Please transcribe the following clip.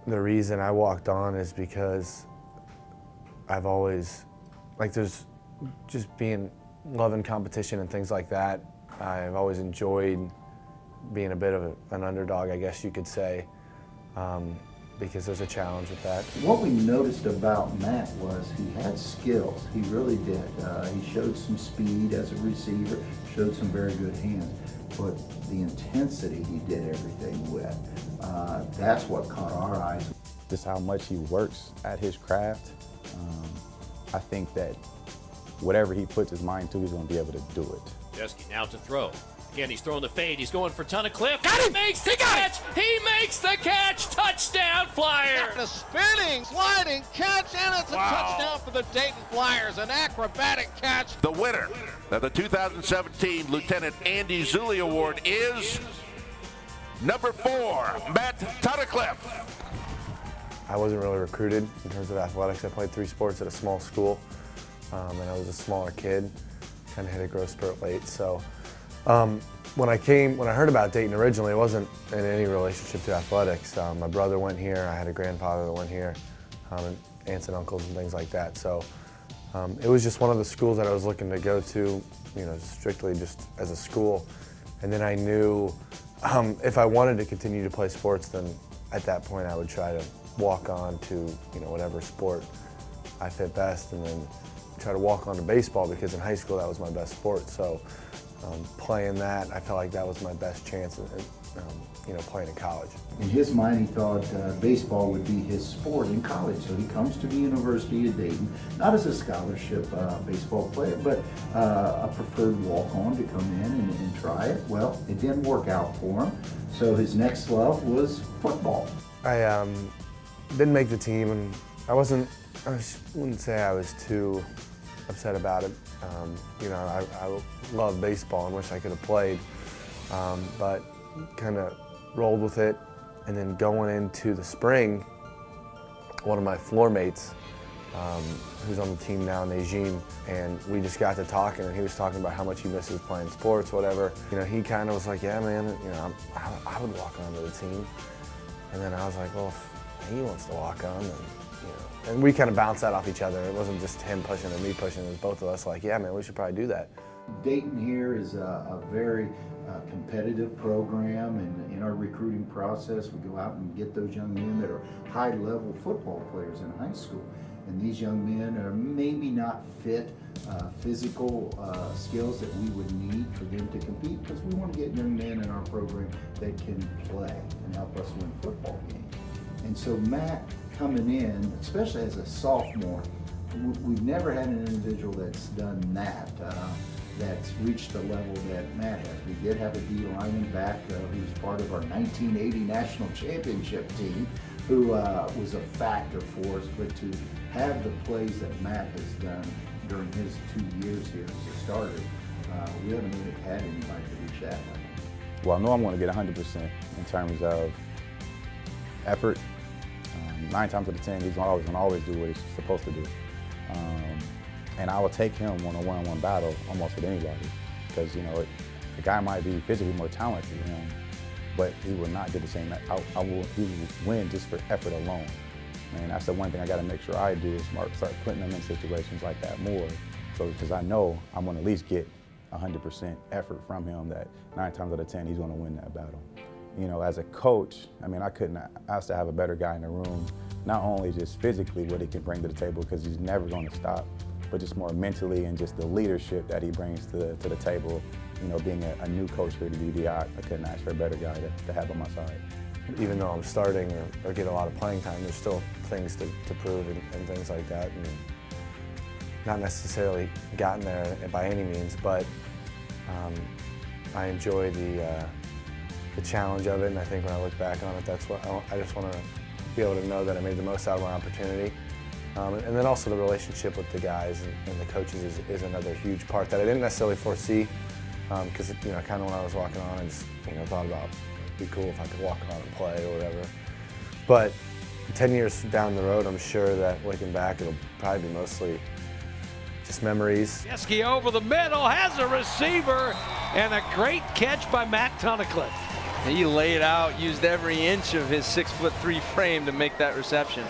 The reason I walked on is because I've always, there's just loving competition and things like that. I've always enjoyed being a bit of an underdog, I guess you could say, because there's a challenge with that. What we noticed about Matt was he had skills. He really did. He showed some speed as a receiver, showed some very good hands, but the intensity he did everything with, that's what caught our eyes. Just how much he works at his craft. I think that whatever he puts his mind to, he's going to be able to do it. Jeske now to throw. Again, he's throwing the fade. He's going for Tunnacliffe. He makes the catch. He makes the catch. Touchdown, Flyer. And a spinning, sliding catch, and it's a touchdown for the Dayton Flyers. An acrobatic catch. The winner of the 2017 Lieutenant Andy Zulli Award is number 4, Matt Tunnacliffe. I wasn't really recruited in terms of athletics. I played 3 sports at a small school, and I was a smaller kid. Kind of hit a growth spurt late. So when I heard about Dayton originally, it wasn't in any relationship to athletics. My brother went here. I had a grandfather that went here, and aunts and uncles and things like that. So it was just one of the schools that I was looking to go to, strictly just as a school. And then I knew if I wanted to continue to play sports, then at that point I would try to walk on to whatever sport I fit best, and then try to walk on to baseball, because in high school that was my best sport. So playing that, I felt like that was my best chance at playing in college. In his mind, he thought baseball would be his sport in college, so he comes to the University of Dayton, not as a scholarship baseball player, but a preferred walk-on to come in and try it. Well, it didn't work out for him, so his next love was football. I didn't make the team, and I wouldn't say I was too upset about it. I love baseball and wish I could have played, but kind of rolled with it. And then going into the spring, one of my floor mates, who's on the team now, Najim, and we just got to talking, and he was talking about how much he misses playing sports, whatever. He kind of was like, yeah, man, I would walk onto the team. And then I was like, well, if he wants to walk on, then, and we kind of bounced that off each other. It wasn't just him pushing and me pushing. It was both of us like, yeah, man, we should probably do that. Dayton here is a very competitive program, and in our recruiting process, we go out and get those young men that are high-level football players in high school. And these young men are maybe not fit physical skills that we would need for them to compete, because we want to get young men in our program that can play and help us win football games. And so Matt coming in, especially as a sophomore, we've never had an individual that's done that, that's reached the level that Matt has. We did have a D lineman back who was part of our 1980 National Championship team, who was a factor for us, but to have the plays that Matt has done during his 2 years here as a starter, we haven't really had anybody to reach that level. Well, I know I'm going to get 100% in terms of effort. 9 times out of 10, he's going to always do what he's supposed to do. And I will take him on a one-on-one battle almost with anybody, because the guy might be physically more talented than him, but he will not get the same. He will win just for effort alone. And that's the one thing I got to make sure I do, is start putting him in situations like that more, so because I know I'm going to at least get 100% effort from him, that 9 times out of 10 he's going to win that battle. As a coach, I couldn't ask to have a better guy in the room, not only just physically what he can bring to the table, because he's never going to stop, but just more mentally and just the leadership that he brings to the table. Being a new coach here to DD, I couldn't ask for a better guy to have on my side. Even though I'm starting or get a lot of playing time, there's still things to prove and things like that. And not necessarily gotten there by any means, but I enjoy the challenge of it, and I think when I look back on it, that's what I just want to be able to know that I made the most out of my opportunity. And then also the relationship with the guys and the coaches is another huge part that I didn't necessarily foresee, because kind of when I was walking on, I just thought about it'd be cool if I could walk on and play or whatever. But 10 years down the road, I'm sure that looking back, it'll probably be mostly just memories. Jeske over the middle, has a receiver, and a great catch by Matt Tunnacliffe. He laid out, used every inch of his 6'3" frame to make that reception.